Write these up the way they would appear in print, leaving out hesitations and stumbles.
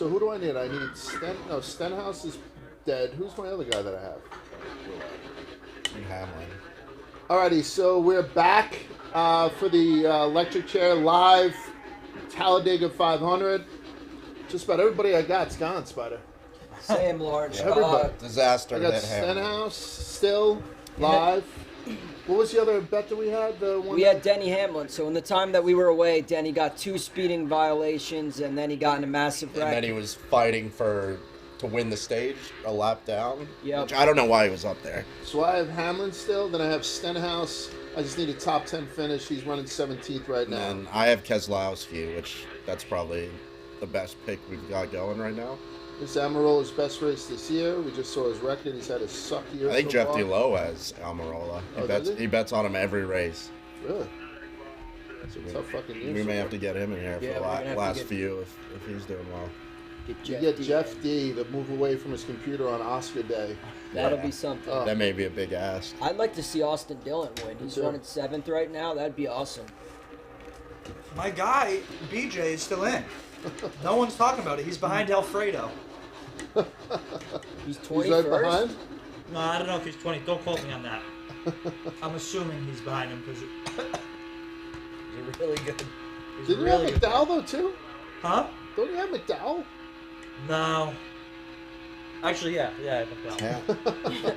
So who do I need? I need Stenhouse is dead. Who's my other guy that I have? Hamlin. Alrighty, so we're back for the electric chair live Talladega 500. Just about everybody I got's gone, Spider. Same, Lawrence. Yeah. Everybody. Disaster. I got hit Hamlin. Stenhouse still live. What was the other bet that we had? The one We had Denny Hamlin. So in the time that we were away, Denny got 2 speeding violations, and then he got in a massive wreck. And then he was fighting to win the stage a lap down. Yep. Which I don't know why he was up there. So I have Hamlin still. Then I have Stenhouse. I just need a top 10 finish. He's running 17th right now. And I have Keselowski, which that's probably the best pick we've got going right now. This is Amarola's best race this year. We just saw his record. He's had a suck year. I think so Jeff far. Delowe has Almirola. He bets on him every race. Really? It's a tough fucking year. We may have to get him in here Yeah, for we're gonna the have to last get- few if he's doing well. You get Jeff D to move away from his computer on Oscar Day. That'll Yeah. be something. Oh. That may be a big ask. I'd like to see Austin Dillon win. He's too. running 7th right now. That'd be awesome. My guy, BJ, is still in. No one's talking about it. He's behind Alfredo. He's He's 21st. right behind. No, I don't know if he's 20. Don't quote me on that. I'm assuming he's behind him because he's really good. He's Didn't really you good. have McDowell though too? Huh? Don't you have McDowell? No. Actually, yeah, I think that.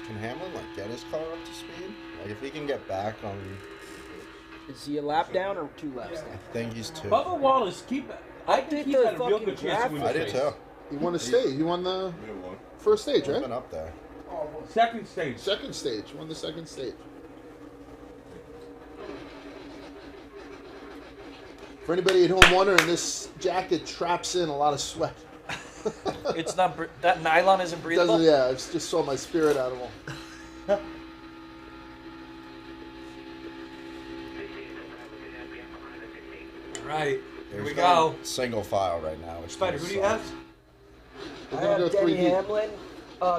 Can Hamlin get his car up to speed? If he can get back on, Is he a lap down or 2 laps down? I think he's 2. Bubba Wallace, I think he's the had a real fucking good chance to win I this did race. too. He won the stage. He won the first stage, He's right? been up there. Second stage. Second stage. Won the second stage. For anybody at home wondering, this jacket traps in a lot of sweat. It's not that nylon isn't breathable. Doesn't, yeah, I just saw my spirit animal. All right, here we He's go. going single file right now. Which Spider, who do you sucks. have? We're I gonna have go Denny 3D. Hamlin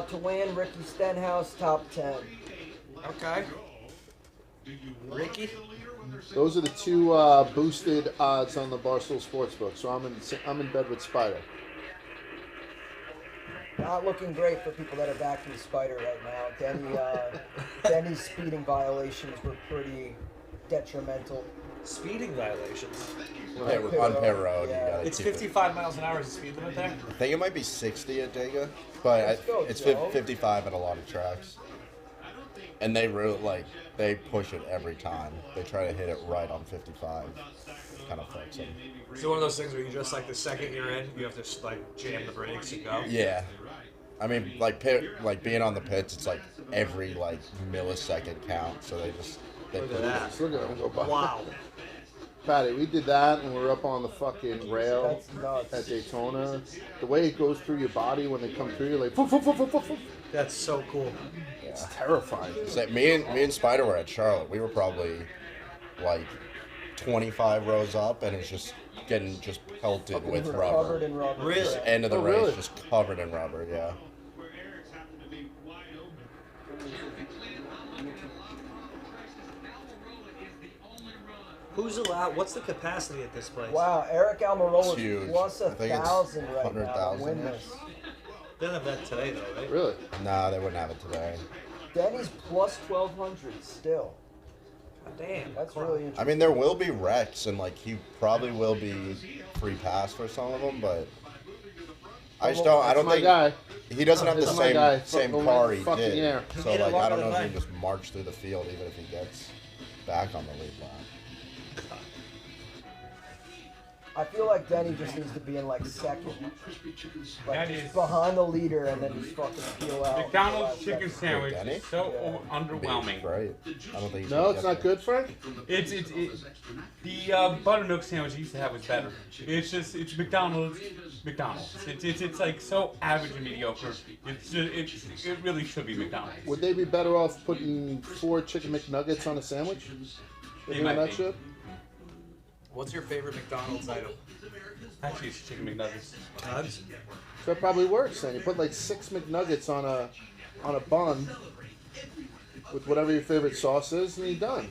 to win. Ricky Stenhouse, top 10. Okay. Ricky. Those are the 2 boosted odds on the Barstool Sports book. So I'm in bed with Spider. Not looking great for people that are backing the Spider right now. Denny's speeding violations were pretty detrimental. Speeding violations. On pit road, Yeah. you gotta It's keep it. 55 miles an hour is the speed limit there. I think it might be 60 at Dega, but Let's go, it's Joe. 55 at a lot of tracks. And they really they push it every time. They try to hit it right on 55. Kind of fucks them. So one of those things where you just the second you're in, you have to jam the brakes and go. Yeah. I mean, being on the pits, it's every millisecond count. So they Look put at it. that. Just look at him go by. Wow. Patty, we did that and we're up on the fucking rail That's nuts. at Daytona. The way it goes through your body when they come through, you're like, "Foof, foof, foof, foof, foof, foof." That's so cool. It's terrifying. So me and Spider were at Charlotte. We were probably 25 rows up, and it's just getting pelted with Covered rubber. in rubber. Really? Yeah. End of the Oh, race, really? just covered in rubber. Yeah. Who's allowed? What's the capacity at this place? Wow, Eric Almirola It's huge. is plus I think it's 1,000 right now 100,000, to win yeah. this. They don't have that today though, right? Really? Nah, they wouldn't have it today. Denny's plus 1,200 still. God damn. That's really interesting. I mean, there will be wrecks, and he probably will be free pass for some of them, but I just don't. I don't my think guy. he doesn't have the This is my guy. same Fucking car he fucking did. air. So made it I longer don't know than if he mine. can just march through the field, even if he gets back on the lead lap. I feel like Denny just needs to be in second. That Just is- behind the leader and then just fucking peel out. McDonald's chicken Second. sandwich Denny? is so Yeah. underwhelming. Right? I don't think. No, it's not good, Frank? The buttermilk sandwich I used to have was better. It's McDonald's. It's so average and mediocre. It really should be McDonald's. Would they be better off putting 4 chicken McNuggets on a sandwich? They Doing might that be. shit? What's your favorite McDonald's item? Actually, it's chicken McNuggets. Nugs? That probably works then. You put 6 McNuggets on a bun with whatever your favorite sauce is, and you're done.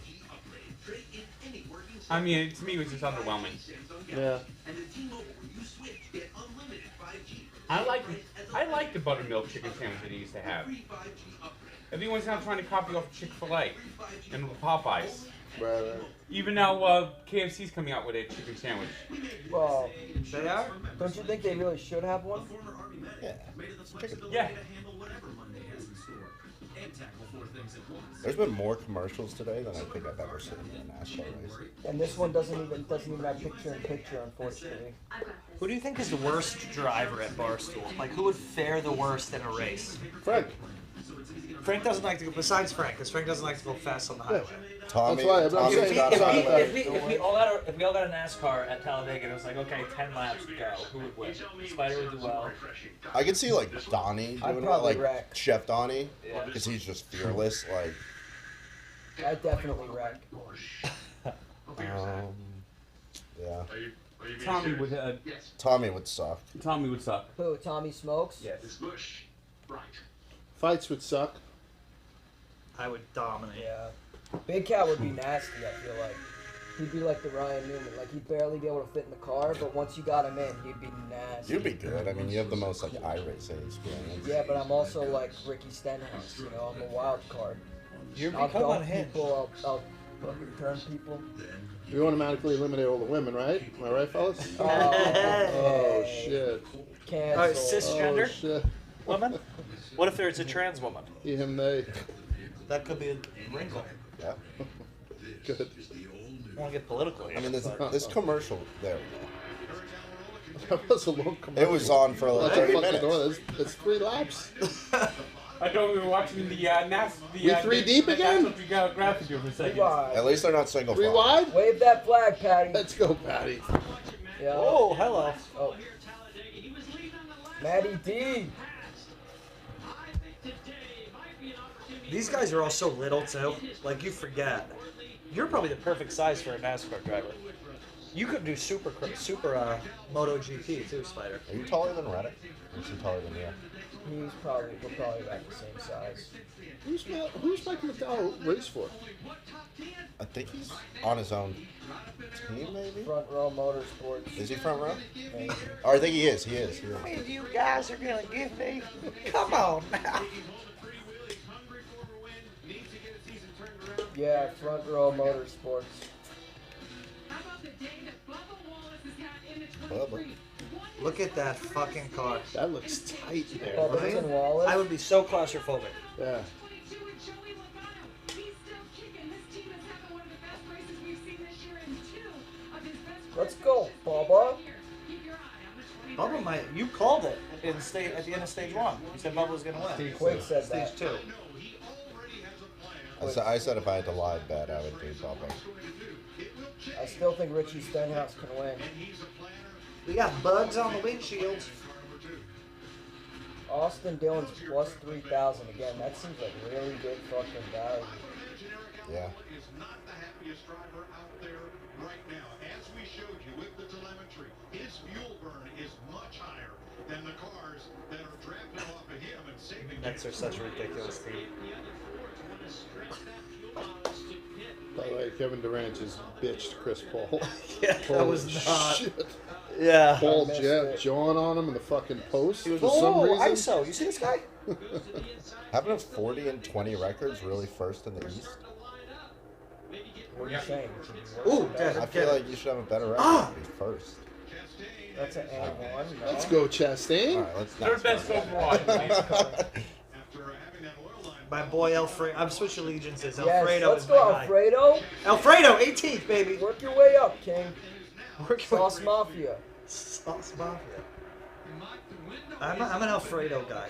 I mean, to me, it was just underwhelming. Yeah. I like the buttermilk chicken sandwich that he used to have. Everyone's now trying to copy off Chick-fil-A and Popeyes. Right. Even now, KFC's coming out with a chicken sandwich. Well, They are? don't you think they really should have one? Yeah. Yeah. There's been more commercials today than I think I've ever seen in a NASCAR race. And this one doesn't even have picture-in-picture, unfortunately. Who do you think is the worst driver at Barstool? Like, who would fare the worst in a race? Frank. Frank doesn't like to go, besides Frank, because Frank doesn't like to go fast on the highway. Tommy, That's why I'm Tommy's saying- got If we all got a NASCAR at Talladega and it was like, okay, 10 laps to go, who would win? Spider would do well. I could see like Donnie I'd doing it, probably like wreck. Chef Donnie, Yeah. because he's just fearless. Like, I definitely wreck. yeah, Tommy would. Tommy would suck. Tommy would suck. Who? Tommy Smokes? Yes. Fights would suck. I would dominate. Yeah. Big Cat would be nasty, I feel like. He'd be like the Ryan Newman. Like, he'd barely be able to fit in the car, but once you got him in, he'd be nasty. You'd be good. I mean, you have the most like iRacing experience. Yeah, but I'm also like Ricky Stenhouse, you know? I'm a wild card. You're I'll become dunk unhinged. people, I'll fucking turn people. You automatically eliminate all the women, right? Am I right, fellas? Oh, Shit. Cancel. cisgender? Oh, shit. Woman? What if there's a trans woman? He, him, they. That could be a wrinkle. Yeah. Good. I want to get political here. I mean, this commercial. There we go. That was a long commercial. It was on for like That's a 30 fucking door. minutes. That's 3 laps. I thought we were watching the NAS. We three deep again? National Geographic here for a second. At least they're not single 3 file. wide? Wave that flag, Patty. Let's go, Patty. Yeah. Oh, hello. Oh. Matty D. These guys are all so little, too. Like, you forget. You're probably the perfect size for a NASCAR driver. You could do super MotoGP, too, Spider. Are you taller than Reddick? Or is he taller than you? We're probably about the same size. Who's Mike McDowell race for? I think he's on his own team, maybe? Front Row Motorsports. Is he front row? Maybe. Oh, I think he is. He is. How many of you guys are going to give me? Come on now. Yeah, Front Row Motorsports. Bubba. Look at that fucking car. That looks tight there. Bubba Right? and Wallace. I would be so claustrophobic. Yeah. Let's go, Bubba. Bubba you called it at the end of stage 1. You said Bubba was going to win. Quake said Stage that. 2. I said if I had to lie bet, I would do Bubba. I still think Richie Stenhouse can win. We got bugs on the windshields. Austin Dillon's plus 3,000 again. That seems like really good fucking value. Yeah. Nets are such a ridiculous team. By the way, Kevin Durant just bitched Chris Paul. Yeah, that Holy was not. shit. Yeah. Paul missed Jet it. jawing on him in the fucking post for some Oh, reason. ISO. You see this guy? Having a 40 and 20 records really first in the East? What are you saying? Ooh, Dad. I feel like you should have a better record Ah! to be first. That's an and one. No. Let's go, Chastain. All right, let's Third not best start overall. that. My boy Alfredo. I'm switching allegiances. Yes, Alfredo let's is go, my guy. Alfredo. Alfredo, 18th, baby. Work your way up, King. Work your Sauce Mafia. Sauce Mafia. I'm an Alfredo guy.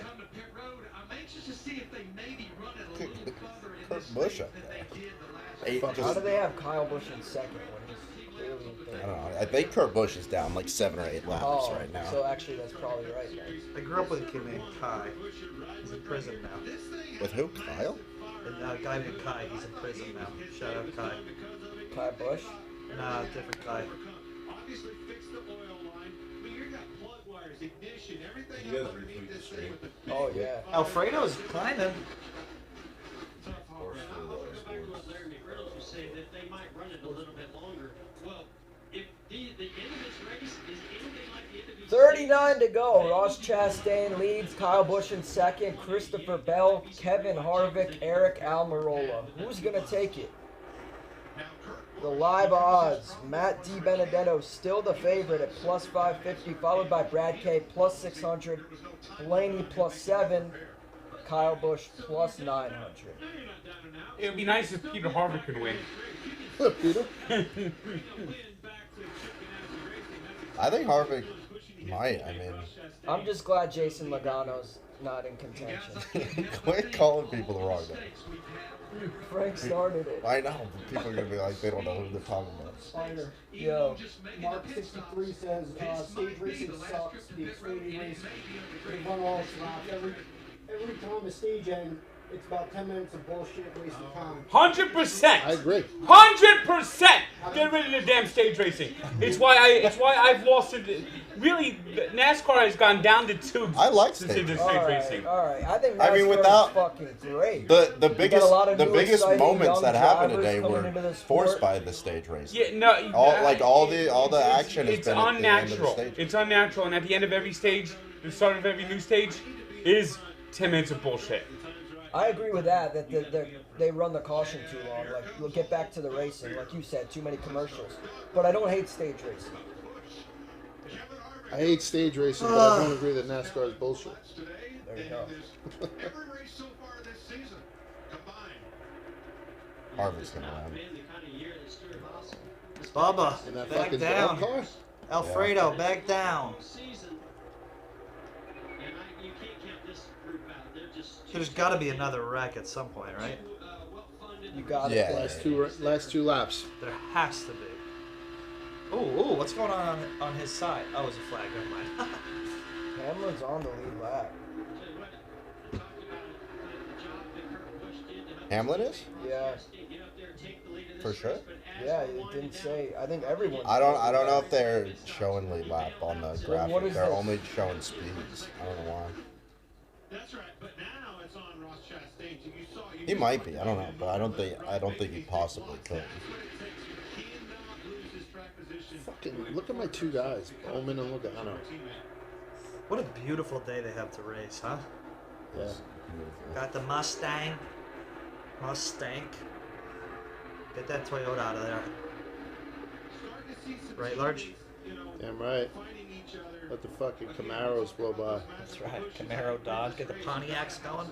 Kurt Busch up there. How do they have Kyle Busch in second when he's clearly in third? I don't know. I think Kurt Busch is down like 7 or 8 laps Oh, right now. so actually that's probably right, guys. I grew up with a kid named Kai. He's in prison now. With who? Kyle? A guy named Kai. He's in prison now. Shout out Kai. Kyle Busch. Nah, different Kai. Oh yeah. Alfredo's climbing. 3:39 to go. Ross Chastain leads. Kyle Busch in second. Christopher Bell, Kevin Harvick, Eric Almirola. Who's going to take it? The live odds. Matt DiBenedetto still the favorite at plus 550, followed by Brad K plus 600, Blaney plus 7, Kyle Busch plus 900. It would be nice if Peter Harvick could win. Peter? I think Harvick might. I mean, I'm just glad Jason Logano's not in contention. quit calling people the wrong name. Frank started it. I know, but people are gonna be like, they don't know who they're talking about. Spider. Yo. Mark 63 says stage racing sucks. The Xfinity race, they run all its laps. Every time the stage ends, it's about 10 minutes of bullshit, waste of time. 100%. I agree. 100%. Get rid of the damn stage racing. It's why I've lost it. Really, NASCAR has gone down to tubes. I like since stage they did racing. stage racing. All right. I think I mean, NASCAR without- is fucking great. The We got a lot of new biggest exciting moments young that happened drivers today coming were into the forced sport. by the stage racing. Yeah, no. All the action has It's been at the end of the unnatural. stage. It's unnatural, and at the end of every stage, the start of every new stage, is 10 minutes of bullshit. I agree with that they run the caution too long. Like, we'll get back to the racing. Like you said, too many commercials. But I don't hate stage racing. I hate stage racing, but I don't agree that NASCAR is bullshit. There you go. Harvick's gonna win. Bubba, In that back fucking down. dog car? Alfredo, back down. There's got to be another wreck at some point, right? You got it. Yeah. Last two laps. There has to be. Ooh, what's going on his side? Oh, it's a flag. Never mind. Hamlin's on the lead lap. Hamlin is? Yeah. For sure. Yeah, it didn't say. I think everyone. I don't know if they're showing lead lap on the graphic. what is They're this? only showing speeds. I don't know why. He might be. I don't know, but I don't think he possibly could. Fucking look at my two guys, Bowman and Logano. What a beautiful day they have to race, huh? Yeah. Got the Mustang. Get that Toyota out of there. Right, Large? Damn right. Let the fucking Camaros blow by. That's right. Camaro Dodge. Get the Pontiacs going.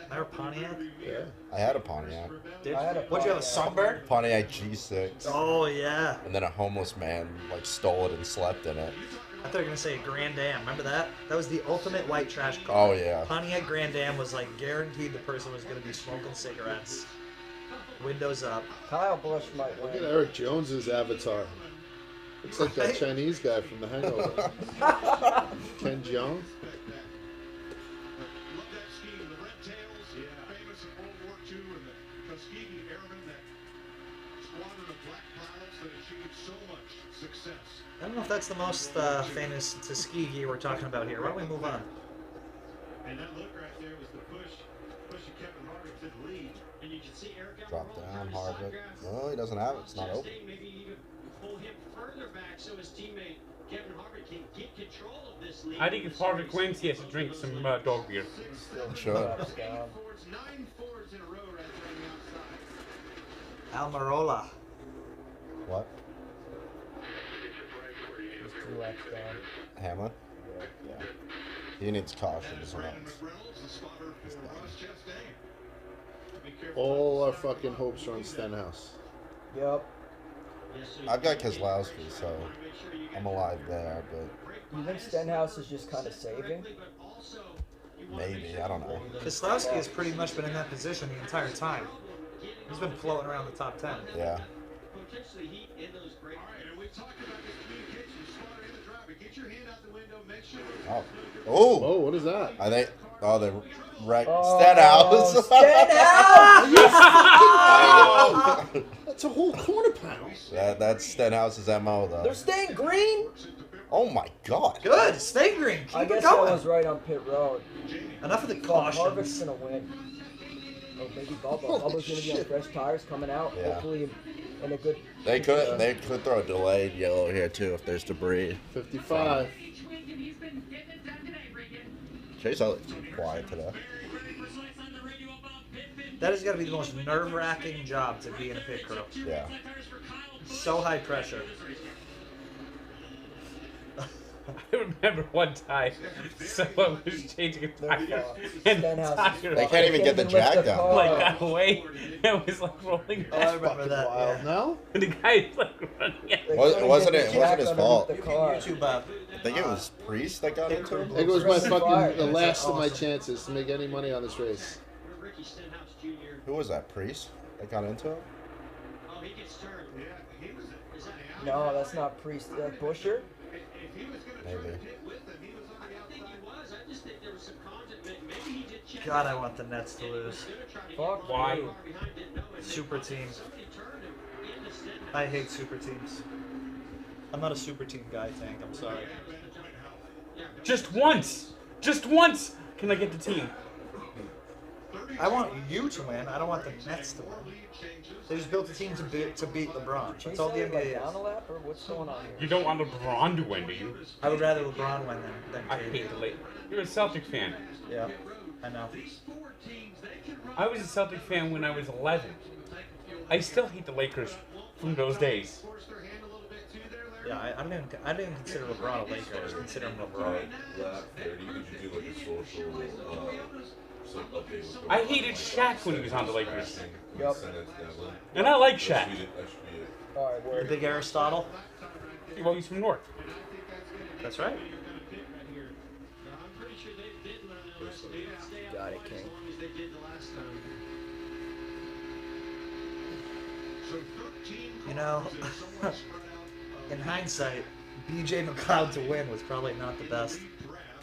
Remember Pontiac? Yeah. I had a Pontiac. I had a What'd you have, a Pontiac. Sunbird? Pontiac G6. Oh, yeah. And then a homeless man like stole it and slept in it. I thought you were going to say a Grand Am. Remember that? That was the ultimate white trash car. Oh yeah. Pontiac Grand Am was like guaranteed the person was going to be smoking cigarettes. Windows up. Kyle Busch might Look at win. Eric Jones's avatar. Looks like that Right? Chinese guy from The Hangover. Ken Jeong. I don't know if that's the most famous Tuskegee we're talking about here. Why don't we move on? And that look right there was the push of Kevin Harvick to the lead. And you can see Eric Drop down, Harvick. No, he doesn't have it. It's not open. Maybe even pull him further back so his teammate Kevin Harvick can get control of this lead. I think if Harvick wins, he has to drink some dog beer. Still Sure. laps down. Nine Fords in a row right there on the outside. Almirola. What? Just 2 laps down. Hamlin? Yeah. He needs caution as well. McReynolds, the spotter for Ross Chastain. Be careful. All our fucking hopes are on Stenhouse. Yep. I've got Keselowski, so I'm alive there, but You think Stenhouse is just kind of saving? maybe. I don't know. Keselowski has pretty much been in that position the entire time. He's been floating around the top 10. Yeah. Potentially heat in those great. All right, and we talked about this communication. Spotter in the driver. Get your hand out the window. Make sure. Oh. Oh, Oh. what is that? I think. Oh, they wrecked Oh, Stenhouse. Stenhouse! That's a whole corner panel. That's Stenhouse's MO, though. They're staying green? Oh my God. Good. Stay green. Keep I it guess I going. was right on pit road. Enough of the But cautions. Harvick's going to win. Oh, maybe Bubba. Holy Bubba's gonna be on shit. fresh tires coming out. Yeah. Hopefully in a good. They could throw a delayed yellow here too if there's debris. 55. Chase Elliott's quiet today. That has got to be the most nerve-wracking job to be in a pit crew. Yeah. So high pressure. I remember one time someone was changing a tire and the tire They can't even get the jack down. like got away and was like rolling Oh, I back. remember that. Wild. Yeah. No? And the guy's like running out. Wasn't it his fault? The You car. can YouTube up. I think it was Priest that got into him. It was my Fire. fucking the That's last of my awesome. chances to make any money on this race. Ricky Stenhouse Jr. Who was that? Priest that got into him? Oh, he gets turned. Yeah, he was. Is that No, that's not Priest. Busher. If he was going to Maybe. turn pit with him, he was on the outside. I think he was. I just think there was some content. Maybe he did check. God, I want the Nets to lose. Fuck Why? you. Super team. I hate super teams. I'm not a super team guy, Tank. I'm sorry. Just once! Just once! Can I get the team? I want you to win. I don't want the Nets to win. They just built a team to beat LeBron. Chase That's all the Elliott, like, NBA down is. a lap, or what's going on here? You don't want LeBron to win, do you? I would rather LeBron win than I KD. hate the Lakers. You're a Celtic fan. Yeah, I know. I was a Celtic fan when I was 11. I still hate the Lakers from those days. Yeah, I didn't consider LeBron a Laker. I just consider him LeBron. Lap 30, did you do like a social some update with I hated Shaq when he was on the Lakers. Yup. And I like Shaq. That should be it. All right, The word. big Aristotle. Well, he's from North. That's right. Got it, King. You know, in hindsight, BJ McLeod to win was probably not the best.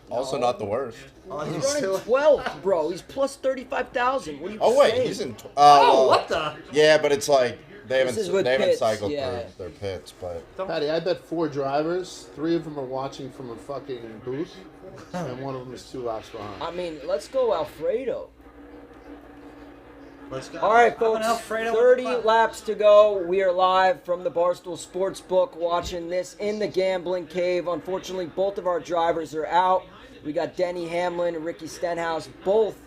Also not the worst. Oh, He's he's running still. 12th, bro. He's plus 35,000. What are you Oh wait, saying? he's in. Oh, what the? Yeah, but it's like they This is haven't with they haven't pits, cycled yeah. through their pits, but Patty, I bet 4 drivers. 3 of them are watching from a fucking booth, and one of them is 2 laps behind. I mean, let's go Alfredo. Let's go. All right, I'm an folks. Alfredo 30 McLeod. laps to go. We are live from the Barstool Sports book watching this in the gambling cave. Unfortunately, both of our drivers are out. We got Denny Hamlin and Ricky Stenhouse both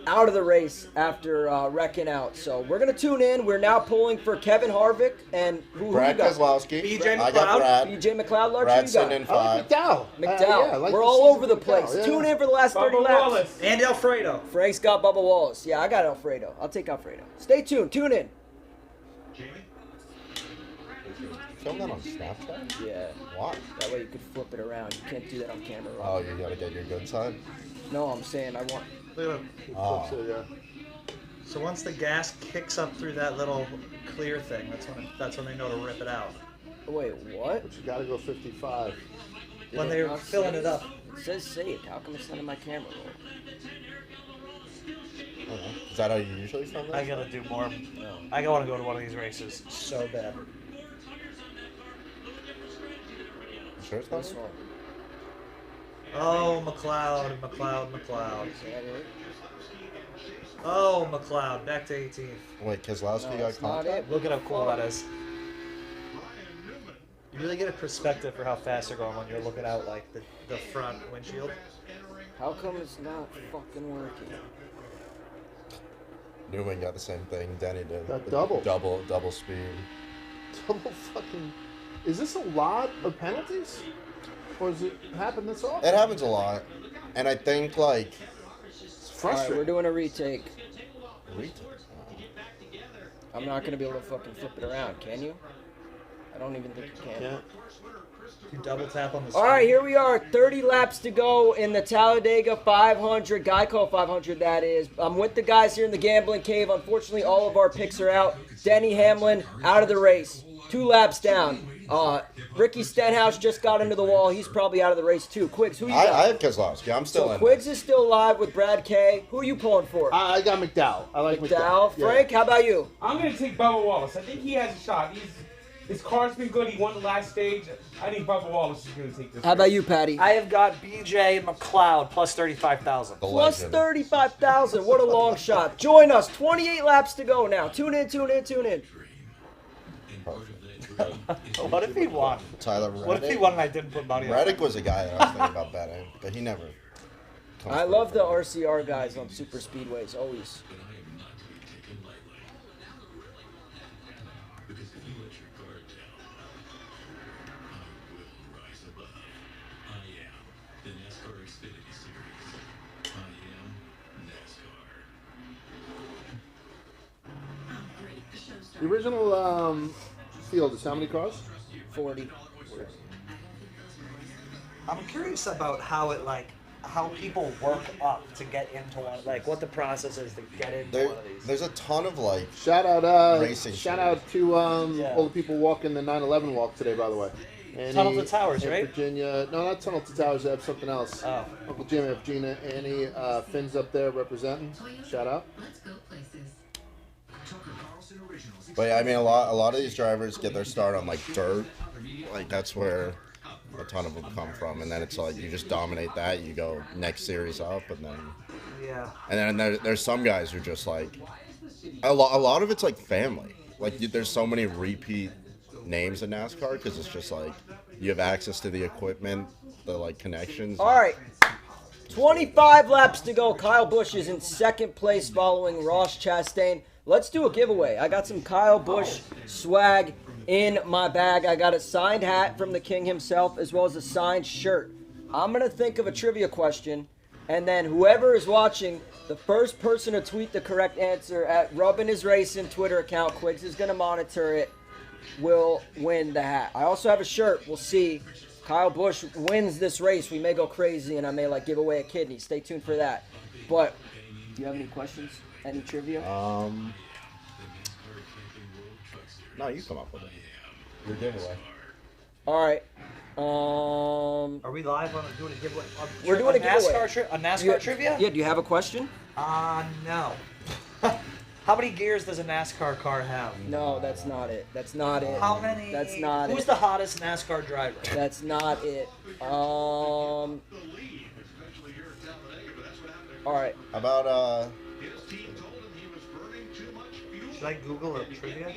out of the race after wrecking out. So we're going to tune in. We're now pulling for Kevin Harvick and who Brad you got? Keselowski. BJ I got McLeod. Brad. BJ McLeod, Larch, Brad who you sitting got? in I like 5. McDowell. McDowell. Yeah, I like We're the all season over the with place. McDowell, yeah. Tune in for the last 30 Bubba laps. Wallace. Andy Alfredo. Frank's got Bubba Wallace. Yeah, I got Alfredo. I'll take Alfredo. Stay tuned. Tune in. Film that on Snapchat? Yeah. Why? That way you could flip it around. You can't do that on camera. Oh, you gotta get your good side. No, I'm saying I want. Look at him. Oh. So, yeah. So once the gas kicks up through that little clear thing, that's when they know to rip it out. Wait, what? But you gotta go 55. When they're Not filling say it up. It says saved. How come it's not in my camera roll? I don't know. Is that how you usually film that? I gotta do more. No. I want to go to one of these races so bad. You sure it's not? This one. Oh, McLeod. Is that it? Oh, McLeod. Back to 18th. Wait, Keselowski No, got it's not contact? it. Look at how cool that is. You really get a perspective for how fast they're going when you're looking out like the front windshield. How come it's not fucking working? Newman got the same thing. Denny did. Got double. Double speed. Double fucking. Is this a lot of penalties? Or does it happen this often? It happens a lot. And I think, like, It's All right, frustrating. we're doing a retake. retake. I'm not gonna be able to fucking flip it around. Can you? I don't even think you can. Yeah. You double tap on the All right, here we are. 30 laps to go in the Talladega 500, Geico 500, that is. I'm with the guys here in the gambling cave. Unfortunately, all of our picks are out. Denny Hamlin out of the race. 2 laps down. Ricky Stenhouse just got into the wall. He's probably out of the race too. Quiggs, who you got? I have Keselowski. I'm still So in. Quiggs is still live with Brad K. Who are you pulling for? I got McDowell. I like McDowell. McDowell. Yeah. Frank, how about you? I'm gonna take Bubba Wallace. I think he has a shot. His car's been good. He won the last stage. I think Bubba Wallace is going to take this. How about you, Patty? I have got BJ McLeod plus 35,000. The Plus legend. 35,000. What a long shot. Join us. 28 laps to go now. Tune in, tune in, tune in. What if he won? Tyler What if he Reddick. won and I didn't put money on Reddick it? was a guy that I was thinking about betting, but he never. comes I through love for the me. RCR guys on super speedways, always. The original field is how many cars? 40. I'm curious about how it how people work up to get into one, like what the process is to get into There, one of these. there's a ton of like. Shout out, Racing shout series. out to Yeah. all the people walking the 9/11 walk today, by the way. Annie, Tunnel to Towers, in right? Virginia. No, not Tunnel to Towers. They have something else. Oh. Uncle Jimmy, have Gina, Annie, Finn's up there representing. Shout out. Let's go places. But yeah, I mean, a lot of these drivers get their start on like dirt. Like that's where a ton of them come from, and then it's like you just dominate that. You go next series up, and Yeah. then there's some guys who just like a lot of it's like family. Like there's so many repeat names in NASCAR because it's just like you have access to the equipment, the like connections. All right. 25 laps to go. Kyle Busch is in second place following Ross Chastain. Let's do a giveaway. I got some Kyle Busch swag in my bag. I got a signed hat from the king himself as well as a signed shirt. I'm going to think of a trivia question, and then whoever is watching, the first person to tweet the correct answer at Rubbin' His Racing Twitter account, Quiggs is going to monitor it, will win the hat. I also have a shirt. We'll see. Kyle Busch wins this race. We may go crazy, and I may give away a kidney. Stay tuned for that. But do you have any questions? Any trivia? No, you come up with it. Your giveaway. All right. Are we live on doing a giveaway? We're doing a giveaway. A NASCAR trivia? Yeah. Do you have a question? No. How many gears does a NASCAR car have? No, that's not it. That's not it. How many? That's not Who's it. the hottest NASCAR driver? That's not it. All right. How about Should I Google a trivia?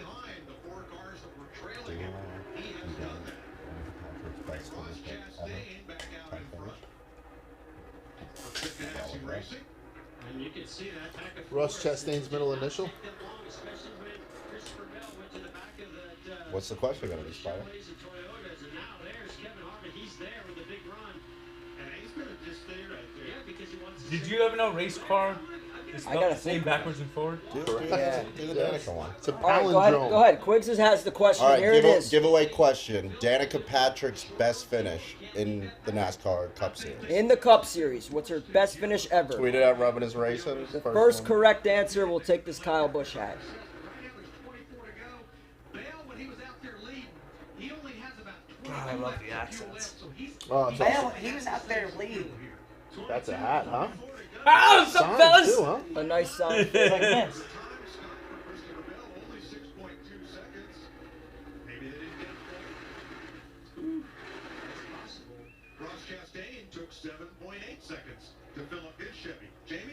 Ross Chastain's middle initial. What's the question gonna be, Spider? Did you ever know race car is I spelled gotta the same think. backwards and forward? Do Yeah. the Danica one. It's a All right. Go ahead. palindrome. Go ahead. Quiggs has the question. All right, Here it is. giveaway question. Danica Patrick's best finish in the NASCAR Cup Series. In the Cup Series, what's her best finish ever? Tweeted at Rubbin' His Racing. The first one. correct answer will take this Kyle Busch hat. God, I love the accents. Oh, it's awesome. He was out there leading. That's a hat, huh? Oh, what's up, Signed fellas? too, huh? A nice sign. It's like this. Ross Chastain took 7.8 seconds to fill up his Chevy. Jamie?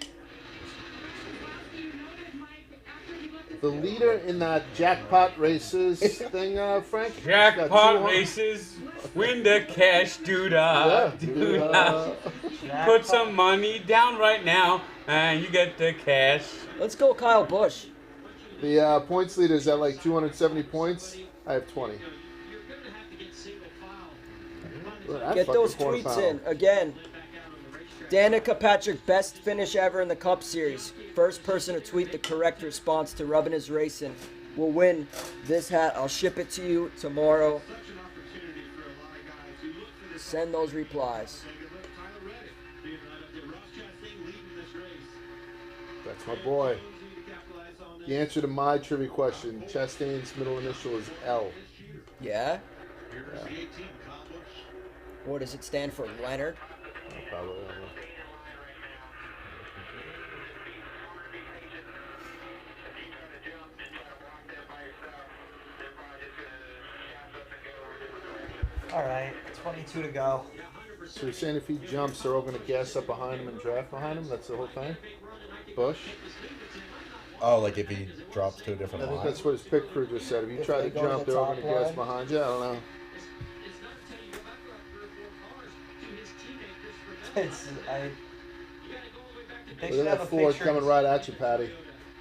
The leader in that jackpot races thing, Frank. Got Jackpot 200 races, win the cash, Yeah, doo-dah. Put some money down right now, and you get the cash. Let's go, Kyle Busch. The points leader is at like 270 points. I have 20. Look, that Get fucking those quarter tweets pound. in again. Danica Patrick, best finish ever in the Cup Series. First person to tweet the correct response to Rubbin' His Racing will win this hat. I'll ship it to you tomorrow. Send those replies. That's my boy. The answer to my trivia question: Chastain's middle initial is L. Yeah? What does it stand for? Leonard? Probably. I don't know. All right, 22 to go. So you're saying if he jumps, they're all going to gas up behind him and draft behind him? That's the whole thing? Bush? Oh, like if he drops to a I different think line? that's what his pit crew just said. If you If try they to go to jump, the they're all top going to gas line. behind you. I don't know. It's, I, they Look should at have that a Ford picture. coming right at you, Patty.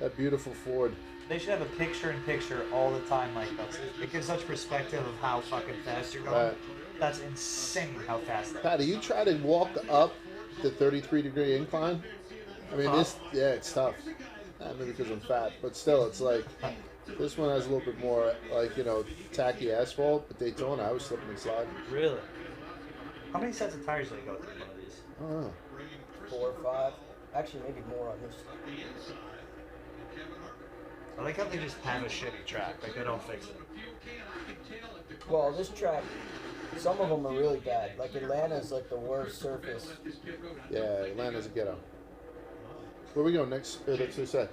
That beautiful Ford. They should have a picture-in-picture all the time like that. It gives such perspective of how fucking fast you're going. Right. That's insane how fast that Patty, you try to walk up the 33-degree incline. I mean, it's tough. I mean, because I'm fat, but still, it's like this one has a little bit more, like, tacky asphalt. But Daytona, I was slipping and sliding. is. Really? How many sets of tires do they go through one of these? I don't know. 4 or 5. Actually, maybe more on this. I like how they just have a shitty track. Like, they don't fix it. Well, this track, some of them are really bad. Like Atlanta's like the worst surface. Yeah, Atlanta's a ghetto. Where we go next? That's what they said.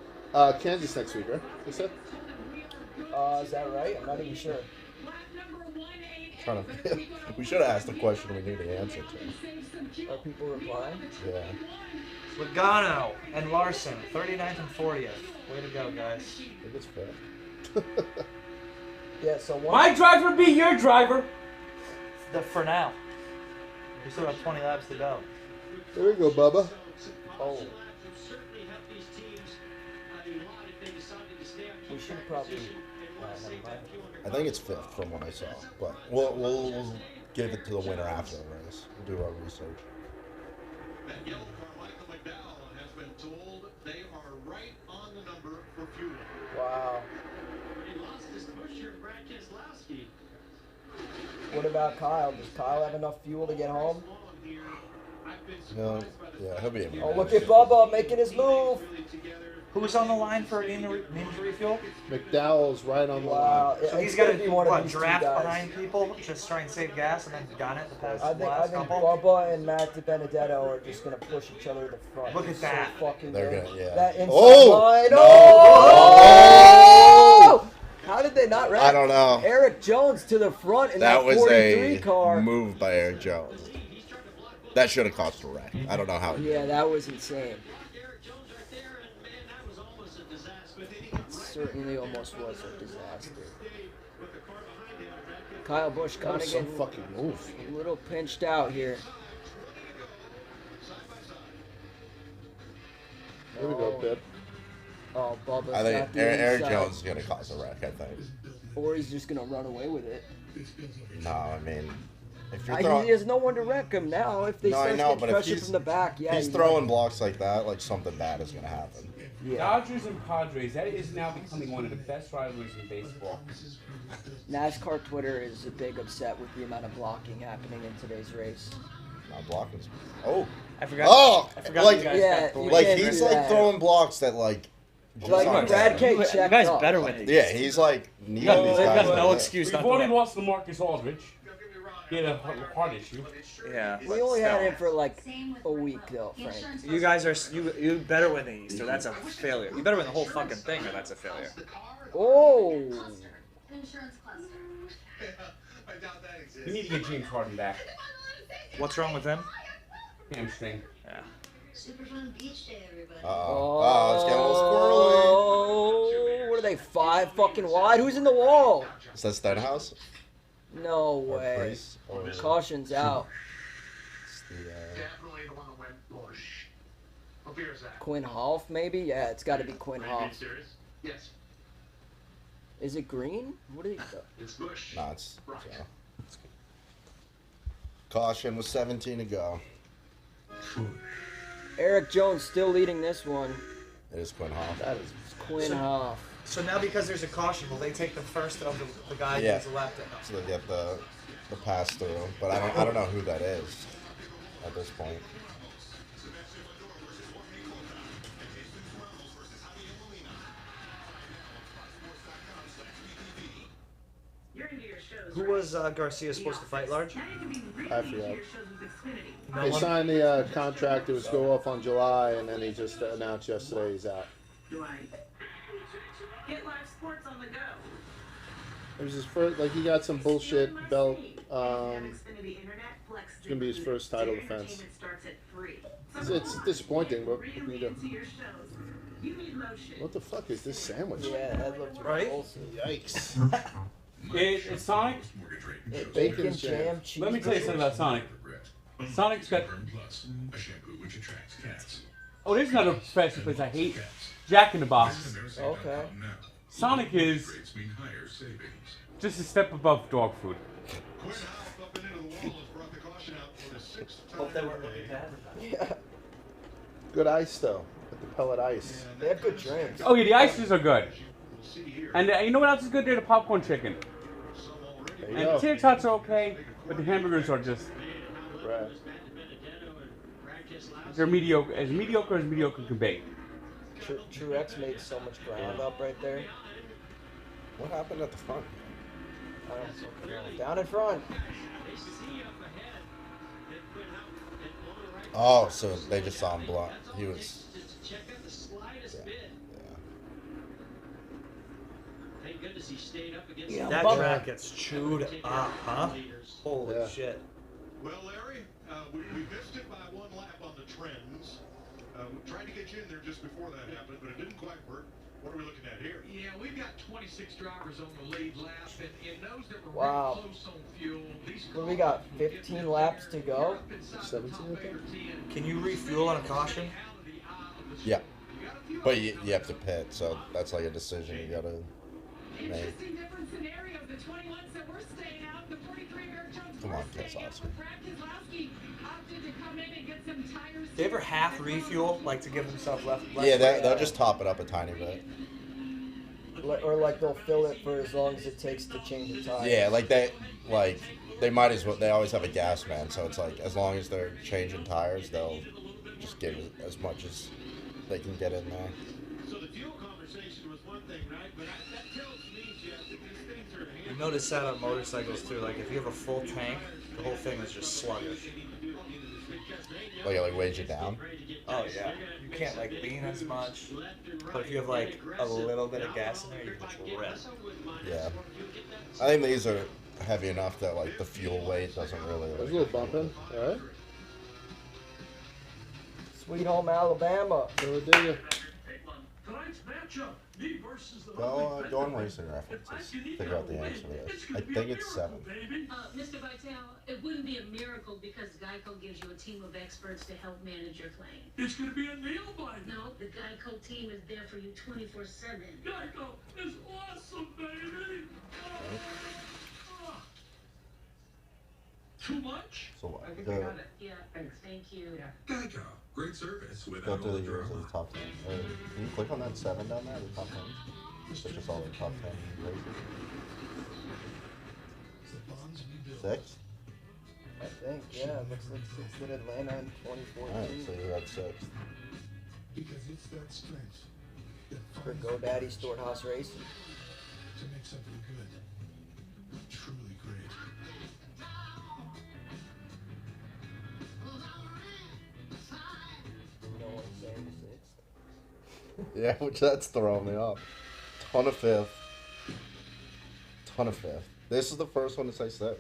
Kansas next week, right? They said. Is that right? I'm not even sure. Trying to, we should have asked the question we need the answer to. Are people replying? Yeah. Logano and Larson, 39th and 40th. Way to go, guys. I think it's fair. Yeah. So one. My driver be your driver. For now. We still have 20 laps to go. There we go, Bubba. Oh. We should probably. Never mind. I think it's 5th from what I saw, but we'll give it to the winner after the race. We'll do our research. That yellow car, Michael McDowell, has been told they are right on the number for fuel. Wow. He lost his pusher, Brad Keselowski. What about Kyle? Does Kyle have enough fuel to get home? No, yeah, he'll be able to. Oh, look at Bubba making his move. Who's on the line for ninja refuel? McDowell's right on the Wow. line. So It's he's got gonna to be one of what, these two draft guys. behind people, just try and save gas, and then gun it the past I think last couple. Bubba and Matt DiBenedetto are just gonna push each other to the front. Look at It's that. So fucking They're good. gonna- yeah. That inside Oh! line. No! Oh! How did they not wreck? I don't know. Eric Jones to the front in That that was 43 a car. move by Eric Jones. That should have cost a wreck. I don't know how. Yeah, that was insane. Eric Jones right there, and man, that was almost a disaster. But then he got Certainly almost was a disaster. with the car behind him. Kyle Busch That kind was of some getting fucking move. a little pinched out here. Here we go, Pip. Oh, Bubba's I think got the Eric inside. Jones is gonna cause a wreck. I think. Or he's just gonna run away with it. No, I mean, if you're throwing, There's no one to wreck him now. If they No, I start know, getting but if pressure he's- from the back, yeah, he's he throwing might. blocks like that, like something bad is gonna happen. Yeah. Dodgers and Padres, that is now becoming one of the best rivalries in baseball. NASCAR Twitter is a big upset with the amount of blocking happening in today's race. Not blocking. Oh, I forgot. oh, I forgot like you guys Yeah, got bullied. you like can't he's do like that. throwing blocks that like. just Like aren't Brad there. K checked guys off. better with these. Yeah, he's like needing got- these they've guys. got like no that. excuse We've not to already win. lost LaMarcus Aldridge. He had a heart issue. Yeah. We only had him for like a week though, Frank. You guys are you better win the East, or that's a failure. You better win the whole fucking thing, or that's a failure. Oh, Insurance cluster. I doubt that exists. You need to get James Harden back. What's wrong with him? Hamstring. Yeah. Super fun beach day, everybody. Oh, it's getting a little squirrely. Oh, what are they, 5 fucking wide? Who's in the wall? Is that Stenhouse? No Or way. Priest? Or Caution's out. it's the, Definitely the one that went Bush. What beer is that? Quinn Hoff, maybe? Yeah, it's got to be Quinn Are you being Hoff. serious? Yes, Is it green? What is it? it's Bush. no, it's Right. caution with 17 to go. Eric Jones still leading this one. It is Quinn Hoff. That is. It's Quinn So- Hoff. So now because there's a caution, will they take the first of the guy Yeah. who's left? So they get the pass through, but I don't know who that is at this point. Who was Garcia supposed to fight large? I forgot. No They one? signed the contract. It was go off on July, and then he just announced yesterday he's out. Get live sports on the go. It was his first. Like he got some bullshit belt It's gonna be his first title defense. It's disappointing, but what can you do? What the fuck is this sandwich? Yeah, that looks Right? repulsive. Yikes! It's Sonic. Bacon, Bacon jam, cheese. Let me tell you something about Sonic. Sonic's got. Oh, there's another fast place I hate. Jack in the Box. Okay. Sonic is just a step above dog food. Hope they weren't looking bad. Yeah. Good ice though, with the pellet ice. They have good drinks. Oh yeah, the ices are good. And you know what else is good? They're the popcorn chicken. There you And go. the tater tots are okay, but the hamburgers are just. Right. They're mediocre as mediocre can be. Truex made so much ground up right there. What happened at the front? I don't fucking know. Down in front. Oh, so they just saw him block. He was. Yeah, That bump- track gets chewed up, huh? Holy Yeah. shit. Well, Larry, we missed it by one lap on the trends. We tried to get you in there just before that happened, but it didn't quite work. What are we looking at here? Yeah, we've got 26 drivers on the lead lap, and in those that were Wow. real close on fuel, these What do we got? 15 laps to go? 17, I think. Can you refuel on a caution? Yeah. But you have to pit, so that's like a decision you gotta make. Interesting different scenarios. The 21s that were staying out, the 43 Eric Jones Come on, were staying out. Keselowski. But Brad Keselowski opted to come in and get some tires. They ever half refuel, like to give themselves left? Yeah, they'll just top it up a tiny bit. Or like they'll fill it for as long as it takes to change the tire. Yeah, they might as well. They always have a gas man, so it's like as long as they're changing tires, they'll just give it as much as they can get in there. So the fuel conversation was one thing, right? But that tells me, Jeff, that these things are You notice that on motorcycles too. Like if you have a full tank, the whole thing is just sluggish. Like weighs you down. Oh yeah, you can't like lean as much. But if you have like a little bit of gas in there, you can just rip. Yeah. I think these are heavy enough that like the fuel weight doesn't really. There's a little bumping. All right. Sweet home Alabama. Talladega. Tonight's matchup, me versus the Go on racing references. Figure out the answer to this. I think it's 7. Mr. Vitale, it wouldn't be a miracle because Geico gives you a team of experts to help manage your claim. It's going to be a nail-biter. No, the Geico team is there for you 24/7. Geico is awesome, baby. Too much? So what? I think I got it. Yeah, thank you. Geico. Great service Go without through all the the years of drama. the top 10. Can you click on that 7 down there? The top 10. So just all the top 10 races. 6. I think, yeah. It looks like 6 at Atlanta in All right, 2014. so you're at 6. Because it's that strength that For finds GoDaddy Storehouse Racing. to make something good, truly great. No one's saying 6. Yeah, which that's throwing me off. Ton of 5th. This is the first one to say 6.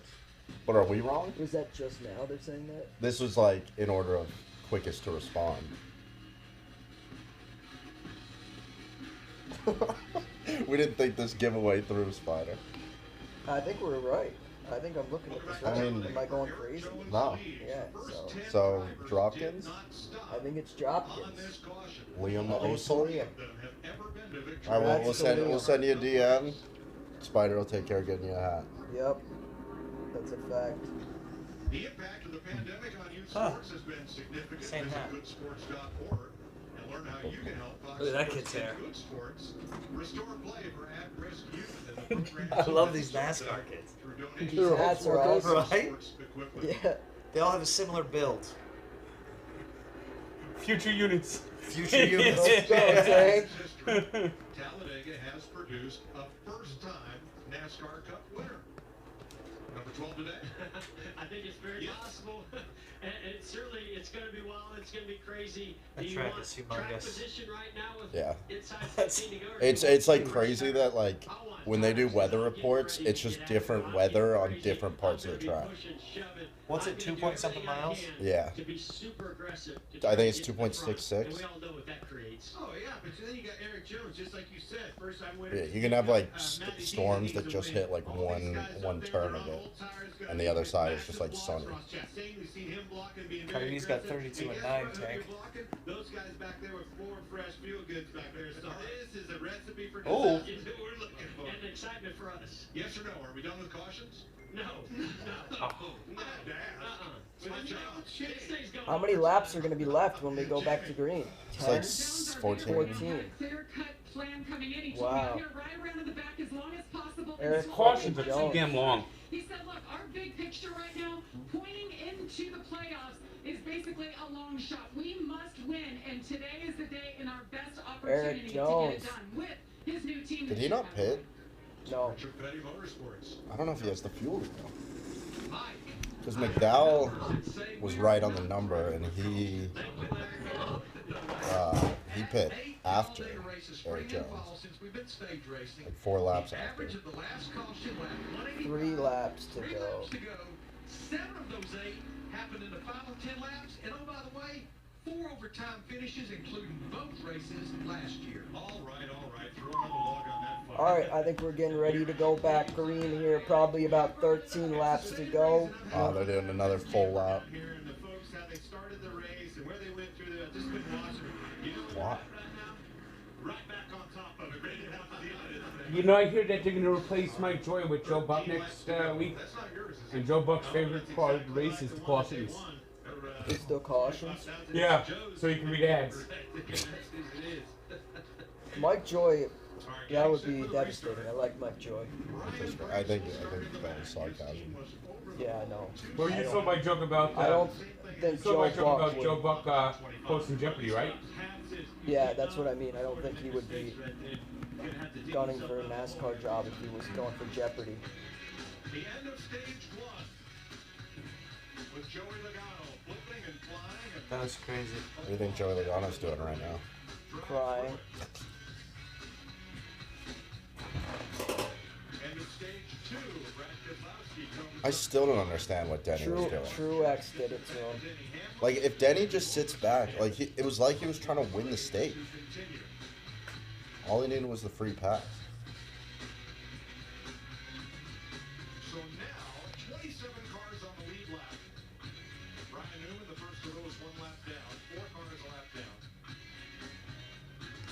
But are we wrong? Was that just now they're saying that? This was like in order of quickest to respond. We didn't think this giveaway through, Spider. I think we're right. I think I'm looking at this I right. mean- Am I going crazy? No. Yeah, So, Dropkins, I think it's Dropkins. Liam I think it's Osel. Liam. Alright, well, That's we'll Liam. send you a DM. Spider will take care of getting you a hat. Yep. That's a fact. The impact of the pandemic on youth Huh. sports has been significant. Same Visit hat. goodsports.org and learn how you can help Fox Look at that Sports kid's hair. and Good Sports restore play for at-risk youth and the programs I love these NASCAR kids. through These donations hats to are awesome. Right? sports equipment. Yeah. They all have a similar build. Future units. Future units. Let's go, Tank. Talladega has produced a first-time NASCAR Cup winner. Number 12 today? I think it's very possible. And it's going to be wild. It's going to be crazy. That track is humongous. Position right now with Yeah. inside 15 to go. It's like crazy that like when they do weather reports, it's just different weather on different parts of the track. What's it, 2-point-something miles? Yeah. To be super aggressive. I think it's 2.66. And we all know what that creates. Oh, yeah, but then you got Eric Jones, just like you said. First time winner. Yeah, you can have like storms that just hit like one turn of it, and the other side is just like sunny. Coyote's got 32 and 9 tank. Those guys back there with 4 fresh feel goods back there. So this is a recipe for Oh. disaster that we're looking for. And excitement for us. Yes or no? Are we done with cautions? No. How many laps are going to be left when we go back to green? It's 10? like 14. 14. Wow. Eric Cautions are too Jones. damn long. He said, look, our big picture right now, pointing into the playoffs, is basically a long shot. We must win, and today is the day and our best opportunity to get Jones. it done with his new team. Did he not pit? No. I don't know if he has the fuel to go. Because McDowell was right on the number, and he pit after Eric Jones, like 4 laps after. 3 laps to go. 7 of those 8 happened in the final 10 laps, and oh, by the way, 4 overtime finishes, including both races last year. All right. Throw another log on that fire. All right, I think we're getting ready to go back green here. Probably about 13 laps to go. Oh, they're doing another full lap. Here and the folks, how they started the race and where they went through the, just been watching. You know Why? right back on top of it, ready to have the end of this thing. You know, I hear that they're going to replace Mike Joy with Joe Buck next week. That's not yours, is it? And Joe Buck's favorite part of the race is the cautions. There's still cautions. Yeah, so you can read ads. Mike Joy, that would be devastating. I like Mike Joy. I think that was sarcasm. Yeah, I know. Well, you saw my joke about. I don't think you saw my Joe joke Buck about would. Joe Buck posting Jeopardy, right? Yeah, that's what I mean. I don't think he would be gunning for a NASCAR job if he was going for Jeopardy. The end of stage 1 with Joey Logano flipping and flying and That was crazy. What do you think Joey Logano's doing right now? Crying. end of stage 2. Brad Keselowski comes I still don't understand what Denny was doing. Truex did it to him. Like, if Denny just sits back, like, it was like he was trying to win the stage. All he needed was the free pass. So now, 27 cars on the lead lap. Ryan Newman, the first of those, 1 lap down. 4 cars a lap down.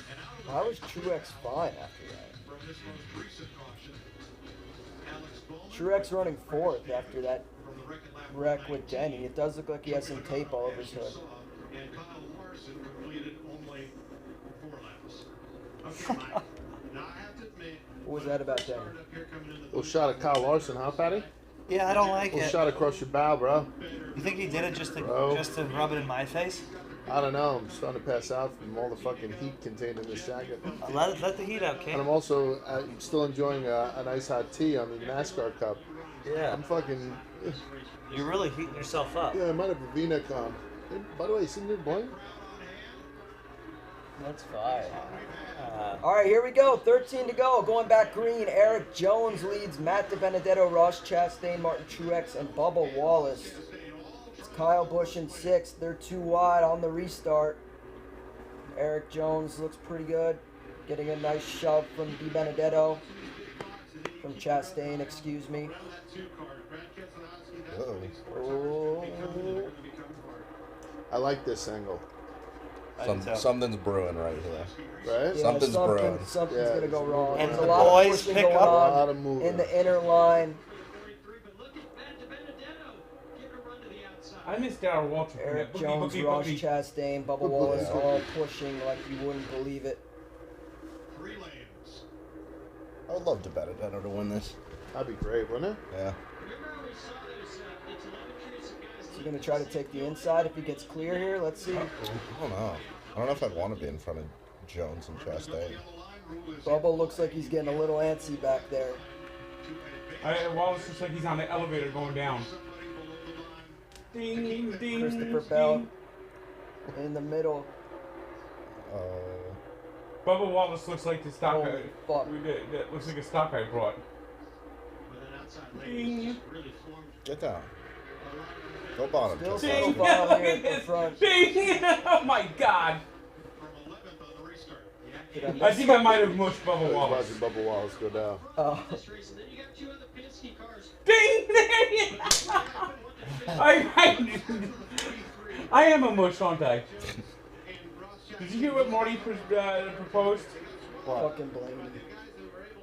And out of the How was race, Truex fine after that? from this most recent caution, Alex Bowman Truex running 4th after that from the wreck at lap wreck with Denny. It does look like he has some tape all over his hood. and Kyle Larson completed only 4 laps. Okay, Mike. Now I have to admit, What was that about Denny? started up here coming into the Little shot at Kyle Larson, huh, Patty? Yeah, I don't like Little it. shot across your bow, bro. You think he did it just Bro. to rub it in my face? I don't know. I'm starting to pass out from all the fucking heat contained in this jacket. Let the heat out, And King. I'm also still enjoying a nice hot tea on the NASCAR cup. Yeah. I'm fucking. You're really heating yourself up. Yeah, I might have a V-neck on. Hey, by the way, you see new bling? That's fire. All right, here we go. 13 to go. Going back green. Eric Jones leads Matt DiBenedetto, Ross Chastain, Martin Truex, and Bubba Wallace. It's Kyle Busch in 6th. They're 2 wide on the restart. Eric Jones looks pretty good. Getting a nice shove from DiBenedetto. From Chastain, excuse me. Uh-oh. Oh. I like this angle. Something's brewing right here. Right? Yeah, Something's brewing. Something's Yeah. going to go wrong. And There's a the lot of boys pushing pick going up. A on lot of moving. in the inner line. I miss Darrell Waltrip. Eric Boogie, Jones, boogie, Ross boogie. Chastain, Bubba Wallace all pushing like you wouldn't believe it. 3 lanes. I would love DiBenedetto to win this. That'd be great, wouldn't it? Yeah. Is he going to try to take the inside if he gets clear here? Let's see. I don't know. I don't know if I'd want to be in front of Jones and Chastain. Bubba looks like he's getting a little antsy back there. Wallace looks like he's on the elevator going down. Ding, ding, Christopher Bell ding. in the middle. Bubba Wallace looks like the stock Holy fuck. that looks like a stock I brought. Ding. Get down. Go bottom. Still Kiss so us. far here at the front. Ding! Oh my god! Did I I miss think I might have mushed Bubba I was Wallace. watching Bubba Wallace go down. Oh. Ding! I am a mush, aren't I? Did you hear what Marty proposed? Fucking Blaney.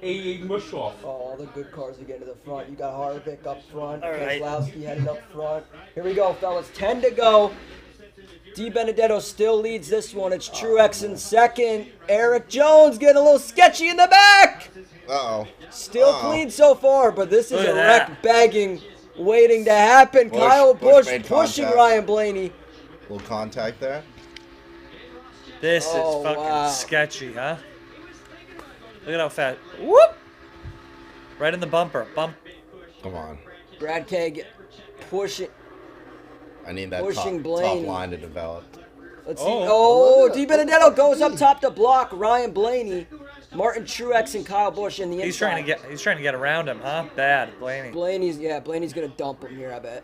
A mush off. Oh, all the good cars are getting to the front. You got Harvick up front. All right. Keselowski headed up front. Here we go, fellas. 10 to go. D. Benedetto still leads this one. It's Truex in second. Eric Jones getting a little sketchy in the back. Uh-oh. Still Uh-oh. clean so far, but this is Look a at that. wreck begging waiting to happen. Kyle Busch Busch made pushing contact. Ryan Blaney. Little contact there. This Oh, is fucking wow. sketchy, huh? Look at how fast. Whoop! Right in the bumper. Bump. Come on. Brad K pushing. I need that Pushing top Blaney. line to develop. Let's see. Oh. Oh, D. Benedetto goes up top to block Ryan Blaney. Martin Truex and Kyle Busch in the inside. He's trying to get around him, huh? Bad, Blaney. Blaney's gonna dump him here, I bet.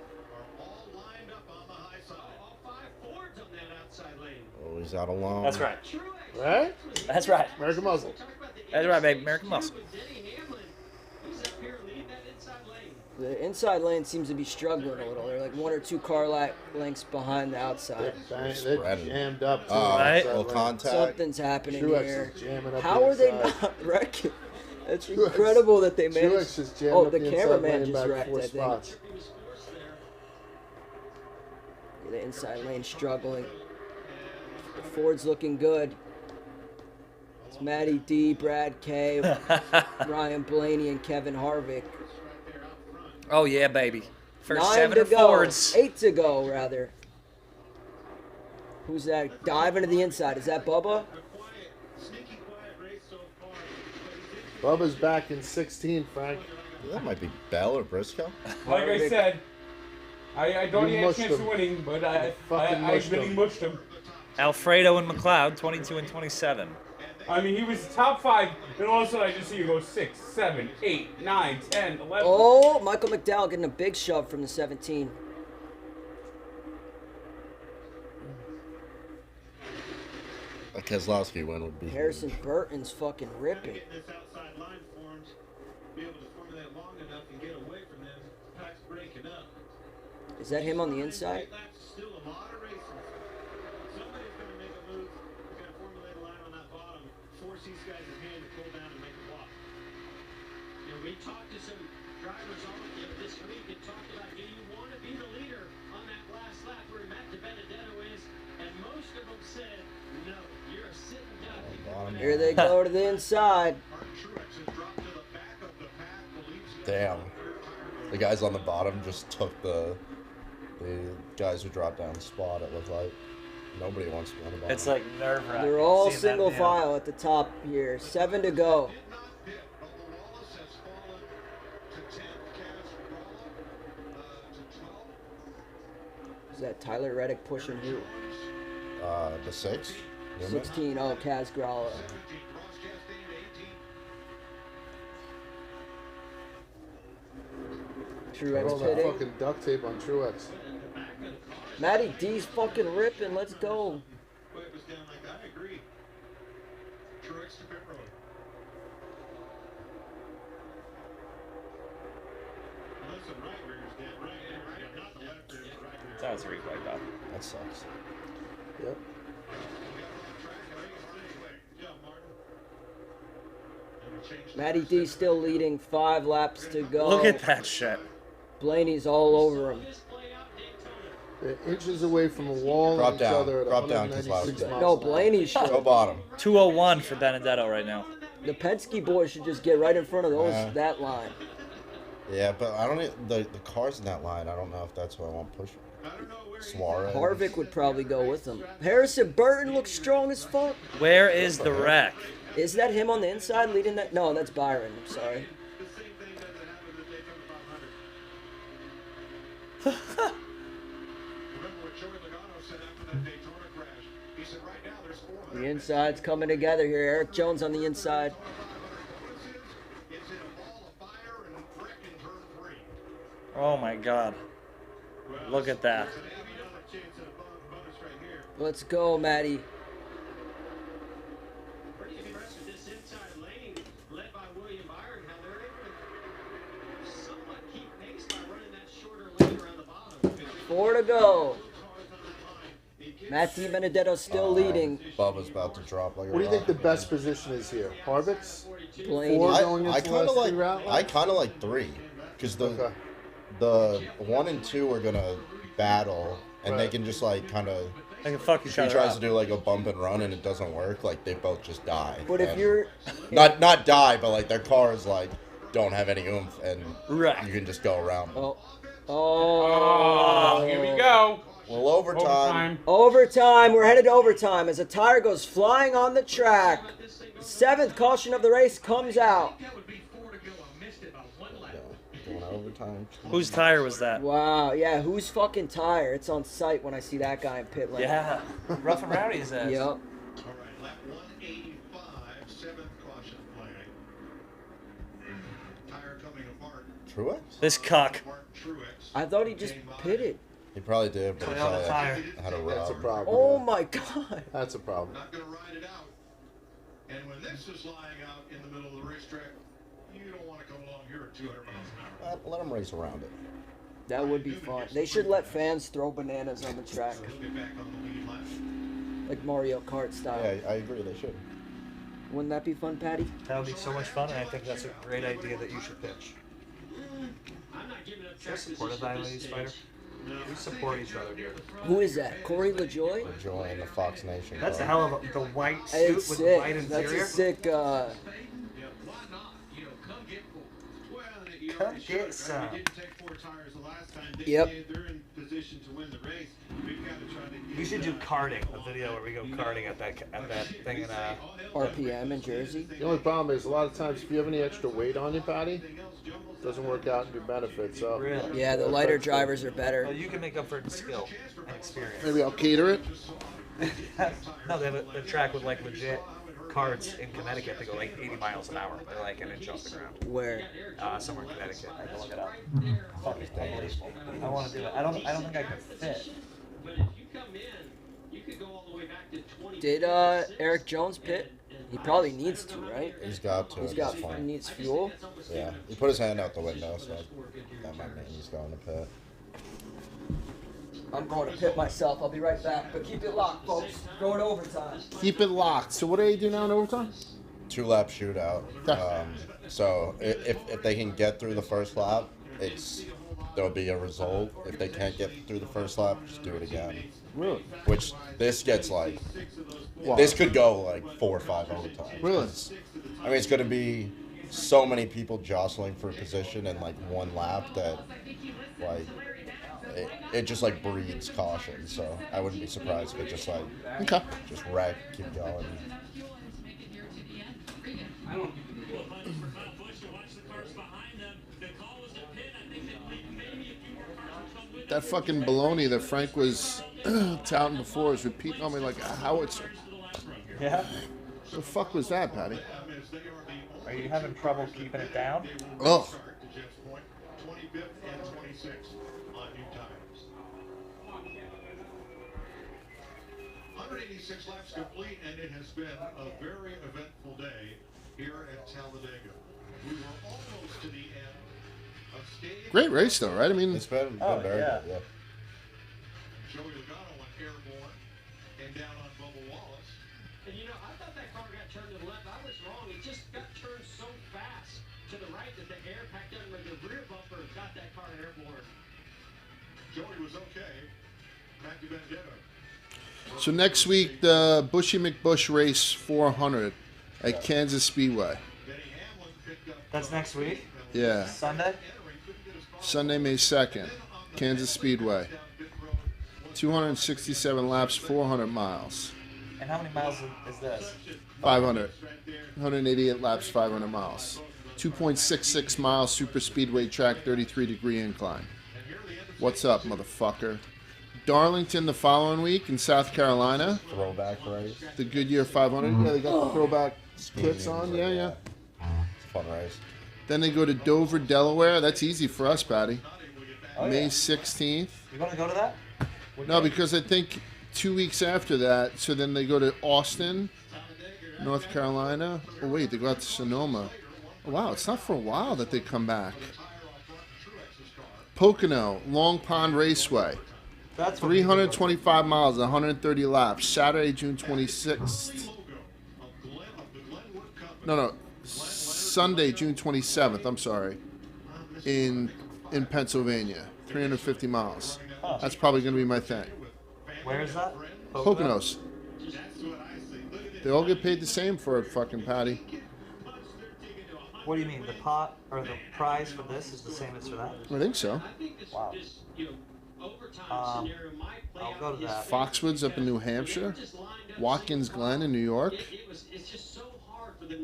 Oh, he's out alone. That's right. Right? That's right. American Muscle. That's right, baby. American Muscle. The inside lane seems to be struggling a little. They're like one or two car lengths behind the outside. They're Spreading. jammed up. Too. Right. Little contact. Something's happening Truex here. is jamming up How the are they inside. not wrecking? That's Truex- incredible that they managed. Truex is jamming Oh, up the inside cameraman lane just back wrecked, 4 I think. spots. The inside lane struggling. The Ford's looking good. It's Matty D, Brad K, Ryan Blaney, and Kevin Harvick. Oh yeah, baby. First 9 7 to are go. Fords. 8 to go, rather. Who's that diving to the inside? Is that Bubba? Bubba's back in 16, Frank. That might be Bell or Briscoe. Like I said, I don't You even have a mushed chance him. of winning, but I fucking mushed really him. mushed him. Alfredo and McLeod, 22 and 27. I mean, he was top 5, and all of a sudden I just see you go 6, 7, 8, 9, 10, 11. Oh, Michael McDowell getting a big shove from the 17. A Keselowski win would be. Harrison Burton's fucking ripping. This outside line formed, be able to form that long enough and get away from them. Pack's breaking up. Is that him on the inside? Still a lot of races. Somebody's going to make a move. We're going to formulate a line on that bottom. Force these guys' hand to pull down and make a block. You know, we talked to some drivers all this week and talked about, do you want to be the leader on that last lap where Matt DiBenedetto is? And most of them said, no, you're a sitting duck. Here they go to the inside. Damn. The guys on the bottom just took the guys who dropped down the spot, it looked like. Nobody wants to be on the bottom. It's like nerve-wracking. They're all seeing that single deal. file at the top here. 7 to go. Is that Tyler Reddick pushing who? The 6? 16. Oh, Kaz Gralla. Truex All that pitting. fucking duct tape on Truex. Matty D's fucking ripping. Let's go. It was down like that. I agree. Truex to pit road. Unless the right rear's dead. Right, not the left rear, the right rear. That was a replay, though. That sucks. Yep. Matty D still leading. 5 laps to go. Look at that shit. Blaney's all over him. They're inches away from a wall Drop and each down. other at Drop down, 196 Keselowski. miles No, an hour. Blaney Go should. bottom. 201 for Benedetto right now. The Penske boys should just get right in front of those that line. Yeah, but I don't need the cars in that line. I don't know if that's what I want pushing. Suarez. Harvick would probably go with them. Harrison Burton looks strong as fuck. Where is the wreck? Is that him on the inside leading that? No, that's Byron. I'm sorry. Remember what Joey Logano said after that Daytona crash? He said, right now there's 400. The inside's coming together here. Eric Jones on the inside. It's in a ball of fire and wreck in turn 3. Oh my God. Look at that. It's an $80 chance at a bonus right here. Let's go, Matty. Pretty impressed with this inside lane led by William Byron. How they're able to somewhat keep pace by running that shorter lane around the bottom. 4 to go. Matt DiBenedetto still leading. Bubba's about to drop like a What do you think rock. the best position is here? Harvick's? Blaney. 4 I, going into I the kind of last like 3 round I laps? kind of like 3 because Okay. the 1 and 2 are gonna battle and they Right. can just like kind of. They can fuck each If he other tries up. to do like a bump and run and it doesn't work, like they both just die. But if And you're not die, but like their cars like don't have any oomph and Right. you can just go around. them. Oh, here we go. Well, overtime. Overtime. We're headed to overtime as a tire goes flying on the track. 7th caution of the race comes out. That would be 4 to go. I missed it by 1 lap. Going overtime. Whose tire was that? Wow. Yeah, whose fucking tire? It's on sight when I see that guy in pit lane. Yeah. Rough and Rowdy's ass. Yep. All right, lap 185, 7th caution flag. Tire coming apart. Truex? This cuck. Martin Truex. I thought he just came by. pitted. He probably did, but he Toyota probably tire. had a That's a rub. problem. Oh yeah. my god. That's a problem. Not going to ride it out. And when this is lying out in the middle of the racetrack, you don't want to come along here at 200 miles an hour. Let him race around it. That would be fun. They should let fans throw bananas on the track, He'll be back on the lead lap. like Mario Kart style. Yeah, I agree. They should. Wouldn't that be fun, Patty? That would be so much fun, and I think that's a great idea that you should pitch. I'm not giving up Should I track support a position at this Diamond stage. Spider? We support each other here. Who is that? Corey LaJoy? Join the Fox Nation. That's a Club. hell of a the white suit It's with the white sick. That's interior. a sick. Yeah, why not? You know, come get 4. Well, you Come already get showed, some. right? We didn't take 4 tires the last time. Yep. They're in position to win the race. We've got to try to get You should do karting, a video where we go karting at that thing in RPM in Jersey. The only problem is a lot of times if you have any extra weight on you, Patty, it doesn't work out in your benefit. So Really? Yeah, the lighter drivers are Well, better. you can make up for it in skill and experience. maybe I'll cater it. No, they have a track with like legit carts in Connecticut that go like 80 miles an hour. They're like an inch off the ground. Where? Somewhere in Connecticut. I can look it up. Fucking unbelievable. I want to do it. I don't think I can fit. But if you come in, you could go all the way back to 20. Did Eric Jones pit? He probably needs to, right? He's got to. He's at got this point. needs fuel. Yeah, he put his hand out the window, so that might mean he's going to pit. I'm going to pit myself. I'll be right back. But keep it locked, folks. Going to overtime. Keep it locked. So what do they do now in overtime? 2-lap shootout. Okay. So if they can get through the first lap, there'll be a result. If they can't get through the first lap, just do it again. Really? Which this gets like, Wow. this could go like 4 or 5 overtimes. Really? I mean, it's going to be so many people jostling for position in like one lap that like it just like breeds caution. So I wouldn't be surprised if it just like Okay. just wreck, keep going. That fucking baloney that Frank was touting before is repeating on me like a howitzer. Yeah? The fuck was that, Patty? Are you having trouble keeping it down? Oh. To Jeff's point, 25th and 26th on new tires. 186 laps complete, and it has been a very eventful day here at Talladega. We were almost to the end of stage. Great race though, right? I mean, It's been Oh, very yeah. good. Yeah. Joey Logano went airborne and down on Bubba Wallace. And you know, I thought that car got turned to the left. I was wrong. It just got turned so fast to the right that the air packed up and the rear bumper got that car airborne. Joey was okay. Matt DiBenedetto. so next week the Bushy McBush Race 400 at Kansas Speedway. Denny Hamlin picked up. That's next week? Yeah, Sunday? Sunday, May 2nd, Kansas Speedway. 267 laps, 400 miles. And how many miles is this? 500. 188 laps, 500 miles. 2.66 miles super speedway track, 33-degree incline. What's up, motherfucker? Darlington the following week in South Carolina. Throwback race. The Goodyear 500. Yeah, they got the throwback kits on. Yeah. It's a fun race. Then they go to Dover, Delaware. That's easy for us, Patty. Oh, May yeah. 16th. You want to go to that? No, because I think 2 weeks after that, so then they go to Austin, North Carolina. Oh, wait, they go out to Sonoma. Oh, wow, it's not for a while that they come back. Pocono, Long Pond Raceway. That's 325 miles, 130 laps. Saturday, June 26th. No. Sunday, June 27th. I'm sorry. In Pennsylvania. 350 miles. Huh. That's probably going to be my thing. Where is that? Poconos. They all get paid the same for it, fucking Patty. What do you mean? The pot or the prize for this is the same as for that? I think so. Wow. I'll go to that. Foxwoods up in New Hampshire. Watkins Glen in New York.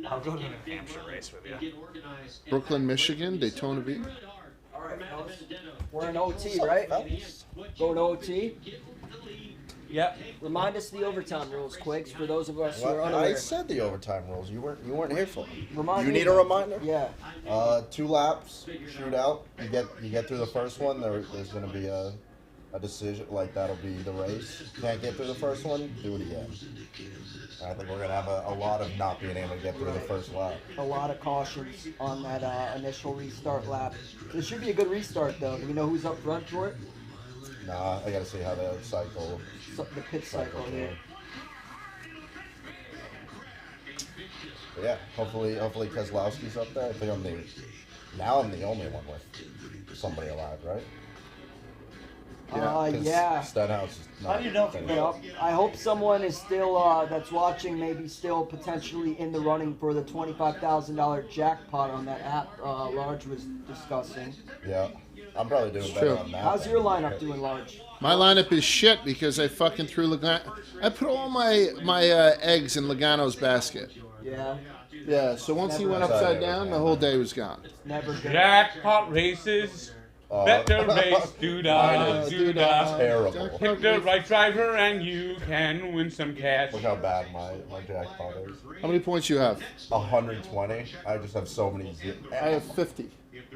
I'll go to the New Hampshire race with you. Brooklyn, Michigan. Daytona Beach. All right, fellas. We're in OT, right? Going to OT. Yep. Remind us the overtime rules, Quigs, for those of us who are What? unaware. I said the overtime rules. You weren't here for them. Remind You me. need a reminder? Yeah. 2 laps, shootout. You get through the first one. There's gonna be a decision. Like that'll be the race. Can't get through the first one, do it again. I think we're gonna have a lot of not being able to get through the first lap. A lot of cautions on that initial restart lap. This should be a good restart, though. Do we know who's up front for it? Nah, I gotta see how the cycle. The pit cycle here. But yeah, hopefully Keselowski's up there. I think I'm the only one with somebody alive, right? Yeah. Stenhouse is not. How do you know if finished. you Yep. I hope someone is still that's watching, maybe still potentially in the running for the $25,000 jackpot on that app Large was discussing. Yeah, I'm probably doing better true. on that. How's your lineup doing, Large? My lineup is shit because I fucking threw Logano. I put all my eggs in Logano's basket. Yeah. Yeah, so once he went upside down, the whole day was gone. Never good. Jackpot races. Better race, doo-dah. Terrible. Pick the right driver and you can win some cash. Look how bad my jackpot is. How many points you have? 120. I just have so many. I have 50.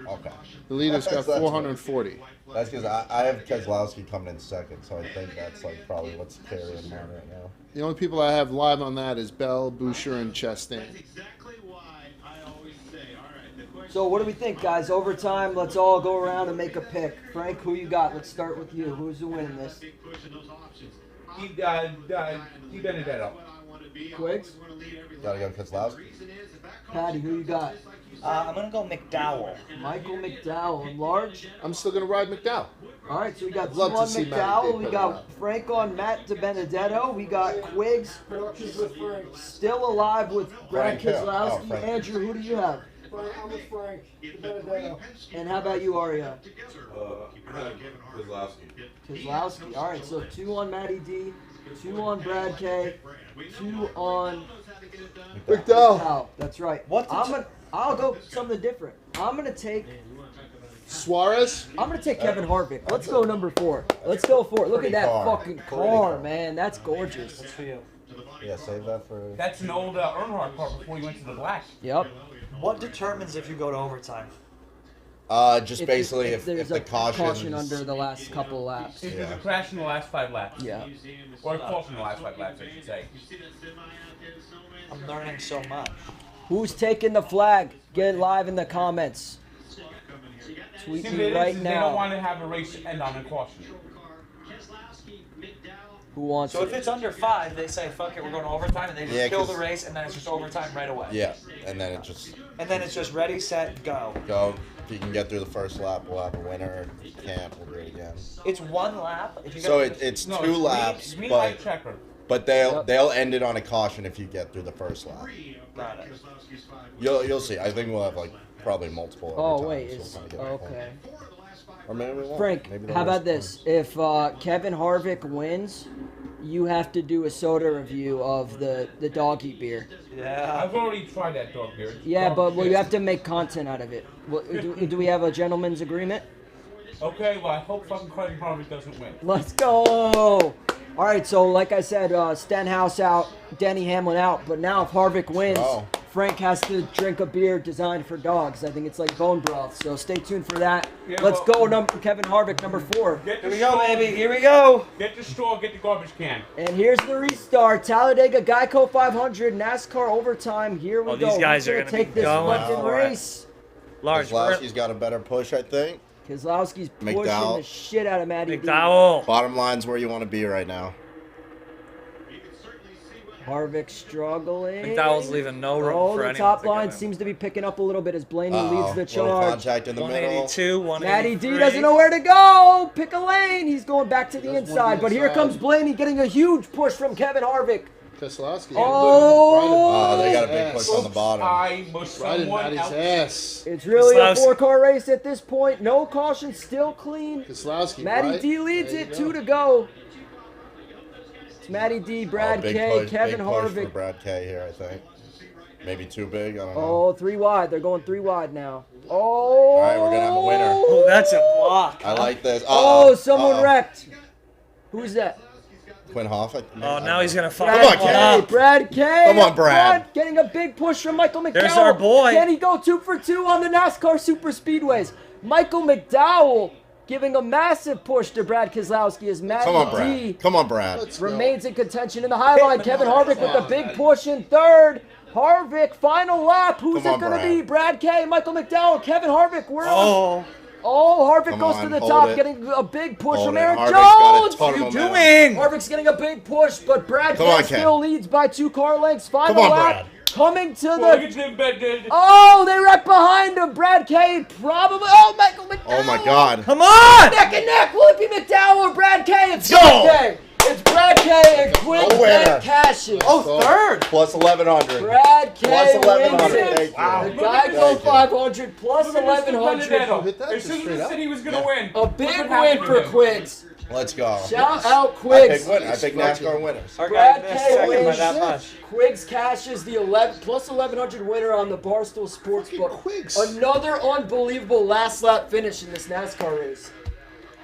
Okay. The leader's got 440. That's because I have Keselowski coming in second, so I think that's like probably what's carrying mine right now. The only people I have live on that is Bell, Boucher, and Chastain. So what do we think, guys? Overtime, let's all go around and make a pick. Frank, who you got? Let's start with you. Who's the winning this? Keep Benedetto. Quigs? Gotta go Keselowski. Patty, who you got? I'm gonna go McDowell. Michael McDowell. And Large? I'm still going to ride McDowell. All right, so we got I'd love two to on see Matty McDowell. D We put got it up. Frank on Matt DiBenedetto. We got Quigs Productions with Frank. still alive with Brad Frank Hill. Keselowski. Oh, Frank. Andrew, who do you have? Frank, I'm with Frank. Benedetto. And how about you, Aria? Keselowski. Keselowski. All right, so 2 on Matty D, 2 on Brad K, 2 on McDowell. That's right. What? I'll go something different. I'm gonna take Suarez? Kevin Harvick. Let's go number 4. Let's go for it. Look at Pretty that car. fucking Pretty car, car. man. That's gorgeous. That's for you. Yeah, save that for. That's an old Earnhardt car before he went to the black. Yep. What determines if you go to overtime? Just basically if there's the a caution under the last couple laps. If there's a crash in the last 5 laps. Yeah. Or a caution in the last 5 laps, I should say. I'm learning so much. Who's taking the flag? Get it live in the comments. Tweet See, me they right don't now. want to have a race end on a caution. Who wants So if it? it's under 5, they say, fuck it, we're going to overtime, and they just Yeah, kill 'cause- the race, and then it's just overtime right away. Yeah, and then it just And then it's just ready, set, go. go. If you can get through the first lap, we'll have a winner. If you can't, we'll do it again. It's 1 lap. If you So get it's No, 2 it's laps, green light but checker. they'll end it on a caution if you get through the first lap. Got it. You'll see. I think we'll have like probably multiple. Oh overtimes, wait, so is we'll kinda get a point. okay. Or maybe we won't. Frank, Maybe the how race about this? If Kevin Harvick wins, you have to do a soda review of the doggy beer. Yeah. I've already tried that dog beer. Yeah, Dog but well, shit. you have to make content out of it. Do we have a gentleman's agreement? Okay, well, I hope fucking Craig Harvey doesn't win. Let's go. All right, so like I said, Stenhouse out, Denny Hamlin out, but now if Harvick wins, Oh. Frank has to drink a beer designed for dogs. I think it's like bone broth, so stay tuned for that. Yeah, Let's well- go, Kevin Harvick, number 4. Get Here the we go, straw, baby. Here we go. Get the straw, get the garbage can. And here's the restart. Talladega Geico 500, NASCAR overtime. Here we Oh, go. these guys Who's are gonna gonna be take this going fucking for it. race. Large. Keselowski's got a better push, I think. Keselowski's pushing McDowell. the shit out of Matty D. McDowell. Bottom line's where you want to be right now. Harvick struggling. McDowell's leaving no room Oh, for the anyone top to come line in. seems to be picking up a little bit as Blaney Uh-oh. leads the Little charge. contact in the middle. 182, Matty 183. D doesn't know where to go. Pick a lane. He's going back to the Doesn't want inside. the But here inside. comes Blaney getting a huge push from Kevin Harvick. Keselowski. Oh! They got a big push on the bottom. I was Right in someone Matty's else. ass. It's really a Keselowski. 4-car race at this point. No caution, still clean. Keselowski. Matty right? D leads There it, you 2 to go. It's Matty D, Brad Oh, big K, push, Kevin big push for Harvick. Brad K here, I think. Maybe too big. I don't know. Oh, 3 wide. They're going 3 wide now. Oh! All right, we're gonna have a winner. Oh, that's a block. I like this. Oh, someone Uh-oh. wrecked. Who's that? Quinn Hoff. Oh, now he's going to Brad fuck Come on, K. Ken. Brad K. Come on, up Brad. front, getting a big push from Michael McDowell. There's our boy. Can he go 2 for 2 on the NASCAR Super Speedways? Michael McDowell giving a massive push to Brad Keselowski as Matty Come on, D Brad. Come on, Brad. Let's go. remains in contention in the high line. Kevin Harvick with a big push in 3rd. Harvick, final lap. Who's Come it on, going to Brad. be? Brad K, Michael McDowell, Kevin Harvick. Where Oh, Harvick Come goes on, to the hold top, it. getting a big push Hold from it. Eric Harvick's got a Jones. ton what of are you momentum. doing? Harvick's getting a big push, but Brad Come K on, Ken. still leads by 2 car lengths. Final Come on, lap. Brad. Coming to Well, the... look at Jim Bennett. Oh, they wrecked behind him. Brad K probably... Oh, Michael McDowell. Oh my God. come on! Neck and neck. Will it be McDowell or Brad K? It's Go. Brad K. It's Brad K and Quinn A winner. Beck cashes. Oh, 3rd. Plus 1100. Brad K Plus wins 1100. it. Thank Wow. you. The Geico 500 plus Look at Mr. 1100. Benedetto. Hit that As soon as straight he up. said he was going to Yeah. win. A look big what win happened for to him. Quiggs. Let's go. Shout out Big Quiggs. win. I picked NASCAR winners. Our Brad guy missed K second by wins. that much. Quiggs cashes the 11 plus 1100 winner on the Barstool Sports book. Quiggs. Another unbelievable last lap finish in this NASCAR race.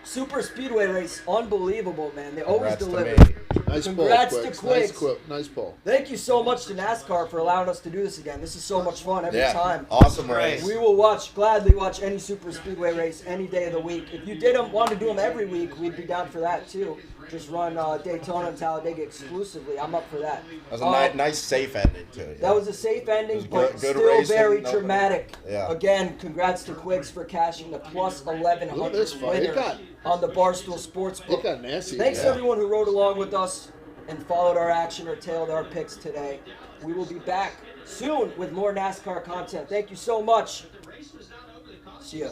Super Speedway race, unbelievable, man. They always Congrats to deliver. me. Nice pull, Congrats to Quiggs. Quiggs. Nice quip. Nice pull. Thank you so much to NASCAR for allowing us to do this again. This is so much fun every Yeah. time. Awesome race. We will gladly watch any Super Speedway race any day of the week. If you want to do them every week, we'd be down for that too. Just run Daytona and Talladega exclusively. I'm up for that. That was a nice, safe ending too. That was a safe ending, It was but good still racing, very no- dramatic. Yeah. Again, congrats to Quiggs for cashing the plus Look at 1100 this fight. winner on the Barstool Sports It book. got nasty. Thanks yeah. everyone who rode along with us and followed our action or tailed our picks today. We will be back soon with more NASCAR content. Thank you so much. See ya.